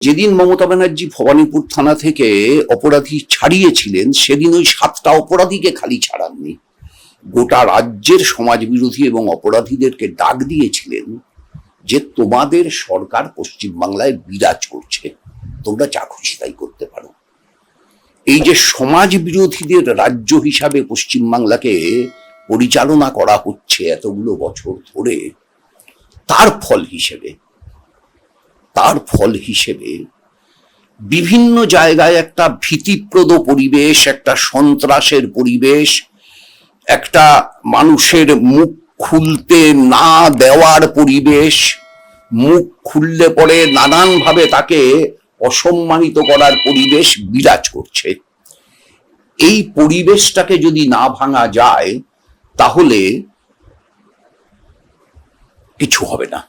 যেদিন মমতা ব্যানার্জি ভবানীপুর থানা থেকে অপরাধী ছাড়িয়েছিলেন, সেদিন ওই 7টা অপরাধীকে খালি ছাড়াননি, গোটা রাজ্যের সমাজ বিরোধী এবং অপরাধীদেরকে ডাক দিয়েছিলেন যে তোমাদের সরকার পশ্চিমবাংলায় বিরাজ করছে, তোমরা যা খুশি তাই করতে পারো। এই যে সমাজ বিরোধীদের রাজ্য হিসাবে পশ্চিমবাংলাকে পরিচালনা করা হচ্ছে এতগুলো বছর ধরে, তার ফল হিসেবে বিভিন্ন জায়গায় একটা ভীতিপ্রদ পরিবেশ, একটা সন্ত্রাসের পরিবেশ, একটা মানুষের মুখ খুলতে না দেওয়ার পরিবেশ, মুখ খুললে পরে নানানভাবে তাকে অসম্মানিত করার পরিবেশ বিরাজ করছে। এই পরিবেশটাকে যদি না ভাঙা যায় তাহলে কিছু হবে না।